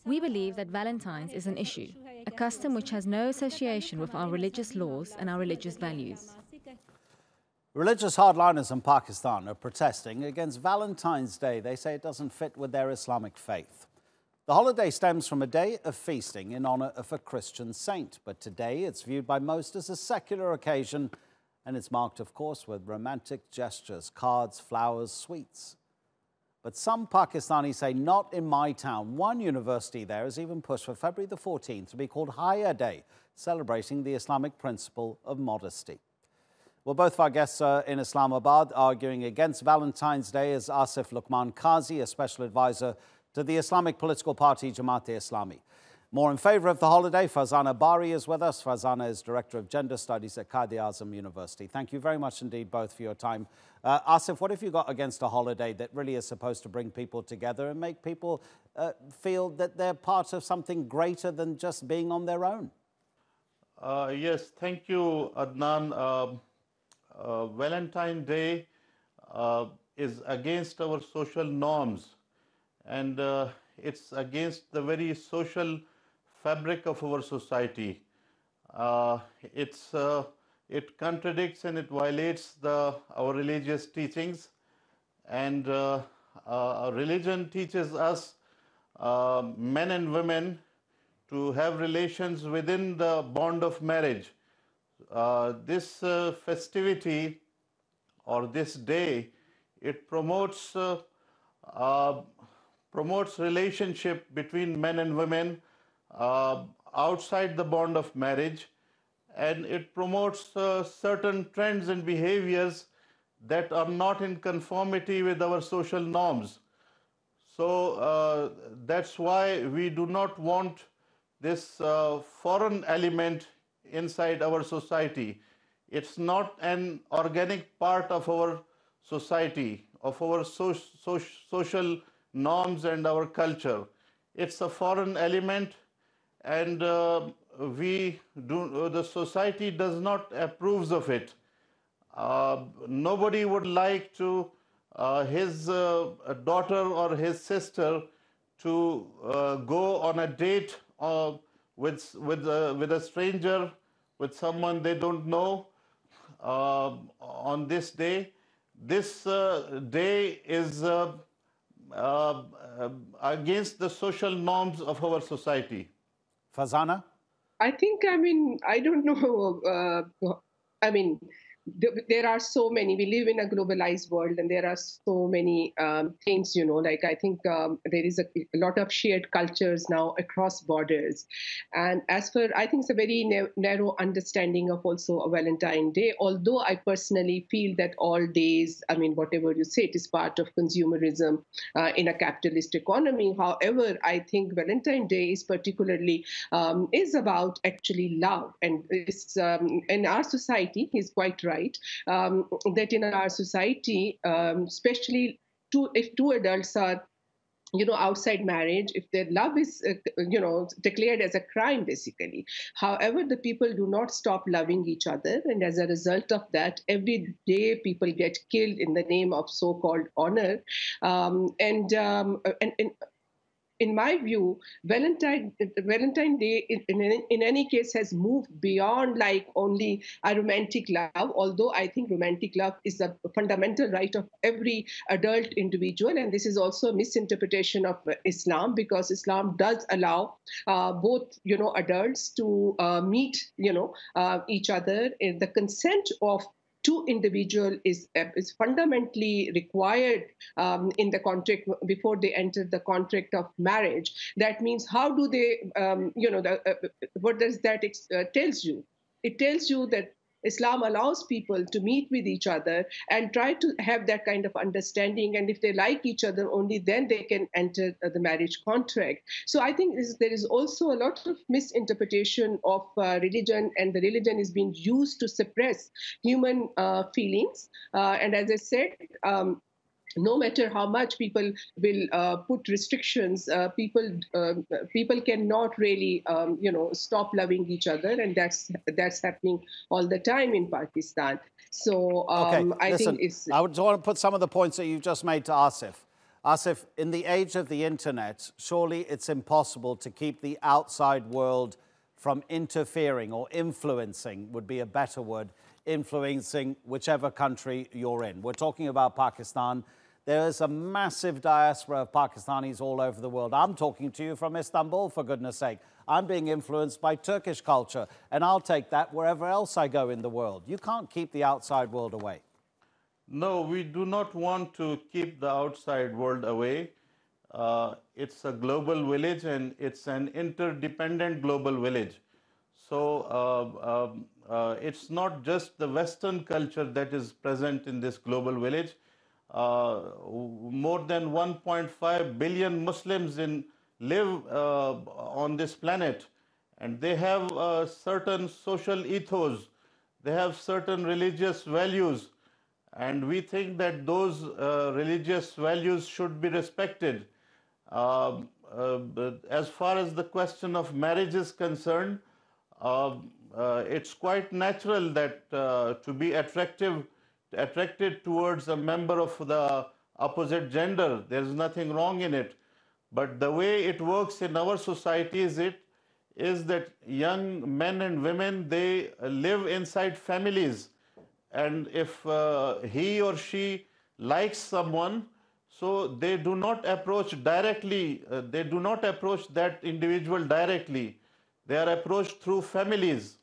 We believe that Valentine's is an issue, a custom which has no association with our religious laws and our religious values. Religious hardliners in Pakistan are protesting against Valentine's Day. They say it doesn't fit with their Islamic faith. The holiday stems from a day of feasting in honor of a Christian saint, but today it's viewed by most as a secular occasion, and it's marked, of course, with romantic gestures, cards, flowers, sweets. But some Pakistanis say, not in my town. One university there has even pushed for February the 14th to be called Haya Day, celebrating the Islamic principle of modesty. Well, both of our guests are in Islamabad arguing against Valentine's Day is Asif Luqman Qazi, a special advisor to the Islamic political party Jamaat-e-Islami. More in favour of the holiday, Farzana Bari is with us. Farzana is Director of Gender Studies at Quaid-e-Azam University. Thank you very much indeed, both, for your time. Asif, what have you got against a holiday that really is supposed to bring people together and make people feel that they're part of something greater than just being on their own? Yes, thank you, Adnan. Valentine's Day is against our social norms, and it's against the very social fabric of our society. It contradicts and it violates our religious teachings, and religion teaches us, men and women, to have relations within the bond of marriage. This festivity or this day, it promotes relationship between men and women outside the bond of marriage, and it promotes certain trends and behaviors that are not in conformity with our social norms. So that's why we do not want this foreign element inside our society. It's not an organic part of our society, of our social norms and our culture. It's a foreign element, and the society does not approve of it. Nobody would like to his daughter or his sister to go on a date with a stranger, with someone they don't know on this day. This day is against the social norms of our society. Farzana? I don't know. There are so many. We live in a globalized world, and there are so many things, like I think there is a lot of shared cultures now across borders. And I think it's a very narrow understanding of also a Valentine's Day, although I personally feel that all days, whatever you say, it is part of consumerism in a capitalist economy. However, I think Valentine's Day is particularly is about actually love. And it's, in our society, he's quite right. That in our society, especially if two adults are, outside marriage, if their love is, declared as a crime, basically. However, the people do not stop loving each other, and as a result of that, every day people get killed in the name of so-called honor, in my view, Valentine Day, in any case, has moved beyond like only a romantic love, although I think romantic love is a fundamental right of every adult individual. And this is also a misinterpretation of Islam, because Islam does allow both, adults to meet, each other. The consent of two individuals is fundamentally required in the contract before they enter the contract of marriage. That means how do they, what does that tells you? It tells you that Islam allows people to meet with each other and try to have that kind of understanding. And if they like each other, only then they can enter the marriage contract. So I think there is also a lot of misinterpretation of religion, and the religion is being used to suppress human feelings. And as I said, no matter how much people will put restrictions, people cannot really, stop loving each other, and that's happening all the time in Pakistan. So okay, I listen, think it's. I would want to put some of the points that you've just made to Asif. Asif, in the age of the internet, surely it's impossible to keep the outside world from interfering or influencing, would be a better word, influencing whichever country you're in. We're talking about Pakistan. There is a massive diaspora of Pakistanis all over the world. I'm talking to you from Istanbul, for goodness sake. I'm being influenced by Turkish culture, and I'll take that wherever else I go in the world. You can't keep the outside world away. No, we do not want to keep the outside world away. It's a global village, and it's an interdependent global village. So it's not just the Western culture that is present in this global village. More than 1.5 billion Muslims live on this planet, and they have certain social ethos, they have certain religious values, and we think that those religious values should be respected. As far as the question of marriage is concerned, it's quite natural that to be attracted towards a member of the opposite gender, there's nothing wrong in it. But the way it works in our society is that young men and women, they live inside families. And if he or she likes someone, so they do not approach directly, they do not approach that individual directly. They are approached through families.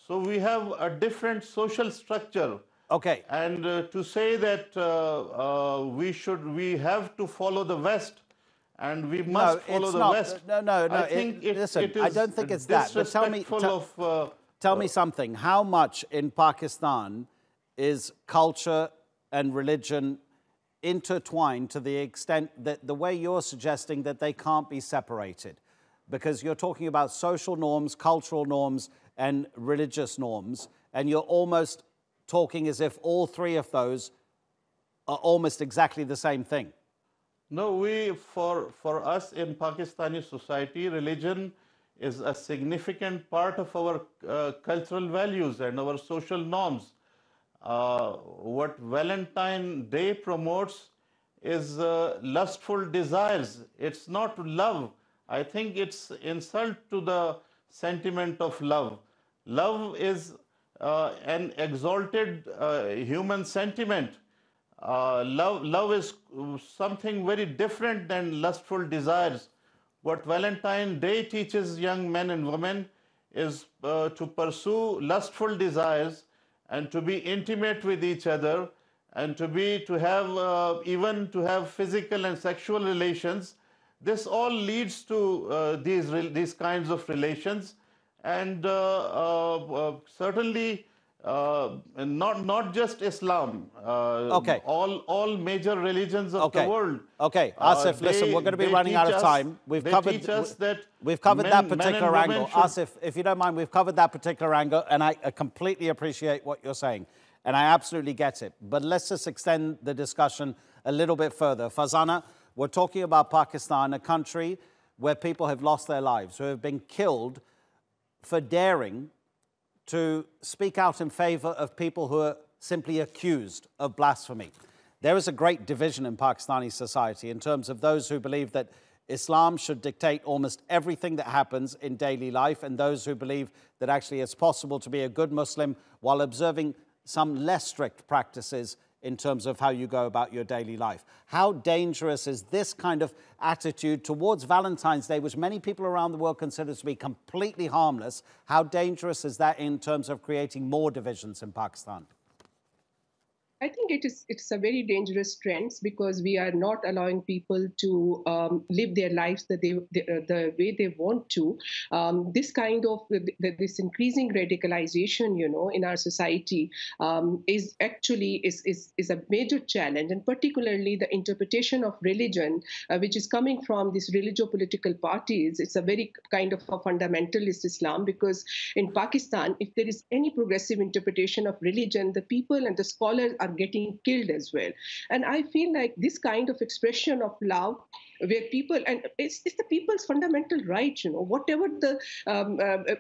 So we have a different social structure. Okay. And to say that we have to follow the West and we must follow the West. No. I think listen, it is I don't think it's that. But tell me something. How much in Pakistan is culture and religion intertwined to the extent that the way you're suggesting that they can't be separated? Because you're talking about social norms, cultural norms, and religious norms, and you're almost talking as if all three of those are almost exactly the same thing. No, for us in Pakistani society, religion is a significant part of our cultural values and our social norms. What Valentine Day promotes is lustful desires. It's not love. I think it's insult to the sentiment of love. Love is an exalted human sentiment. Love is something very different than lustful desires. What Valentine Day teaches young men and women is to pursue lustful desires and to be intimate with each other and to have physical and sexual relations. This all leads to these kinds of relations, and certainly not just Islam. Okay. All major religions of the world. Okay, Asif, listen, we're going to be running out of time. We've covered that particular angle. Asif, if you don't mind, we've covered that particular angle, and I completely appreciate what you're saying, and I absolutely get it. But let's just extend the discussion a little bit further. Farzana, we're talking about Pakistan, a country where people have lost their lives, who have been killed for daring to speak out in favor of people who are simply accused of blasphemy. There is a great division in Pakistani society in terms of those who believe that Islam should dictate almost everything that happens in daily life, and those who believe that actually it's possible to be a good Muslim while observing some less strict practices in terms of how you go about your daily life. How dangerous is this kind of attitude towards Valentine's Day, which many people around the world consider to be completely harmless? How dangerous is that in terms of creating more divisions in Pakistan? I think it's a very dangerous trend because we are not allowing people to live their lives the way they want to. This kind of this increasing radicalization, in our society is actually a major challenge, and particularly the interpretation of religion, which is coming from these religio-political parties. It's a very kind of a fundamentalist Islam, because in Pakistan, if there is any progressive interpretation of religion, the people and the scholars are getting killed as well. And I feel like this kind of expression of love, where people, and it's the people's fundamental right, whatever the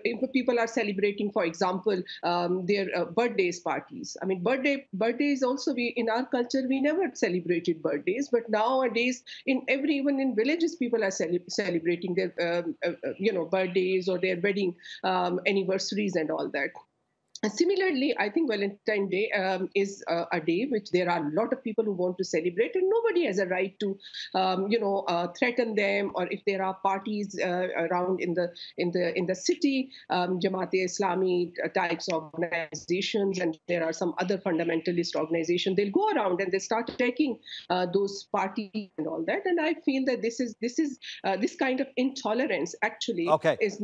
if people are celebrating, for example, their birthdays parties. I mean, birthdays also, we in our culture we never celebrated birthdays, but nowadays even in villages people are celebrating their birthdays or their wedding anniversaries and all that. And similarly, I think Valentine's Day is a day which there are a lot of people who want to celebrate, and nobody has a right to, threaten them. Or if there are parties around in the city, Jamaat-e-Islami types of organizations, and there are some other fundamentalist organizations, they'll go around and they start attacking those parties and all that. And I feel that this kind of intolerance actually is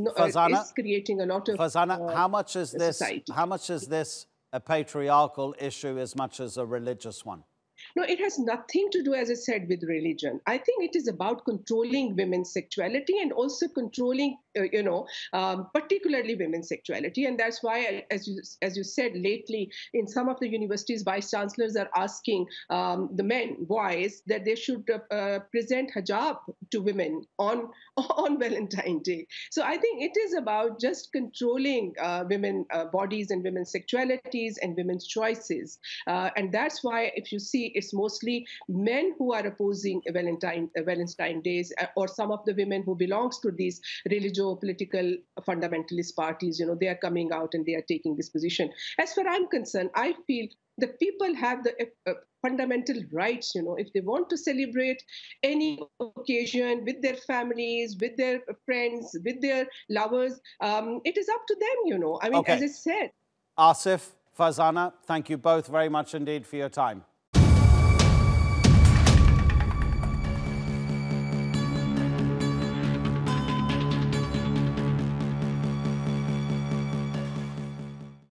creating a lot of Farzana, how much is this? society. How much is this a patriarchal issue as much as a religious one? No, it has nothing to do, as I said, with religion. I think it is about controlling women's sexuality and also controlling, particularly women's sexuality. And that's why, as you said, lately in some of the universities, vice chancellors are asking the boys, that they should present hijab to women on Valentine's Day. So I think it is about just controlling women's bodies and women's sexualities and women's choices. And that's why, if you see, it's mostly men who are opposing Valentine's Days, or some of the women who belongs to these religio-political fundamentalist parties. They are coming out and they are taking this position. As far as I'm concerned, I feel the people have the fundamental rights, if they want to celebrate any occasion with their families, with their friends, with their lovers, it is up to them, I mean, as I said. Asif, Farzana, thank you both very much indeed for your time.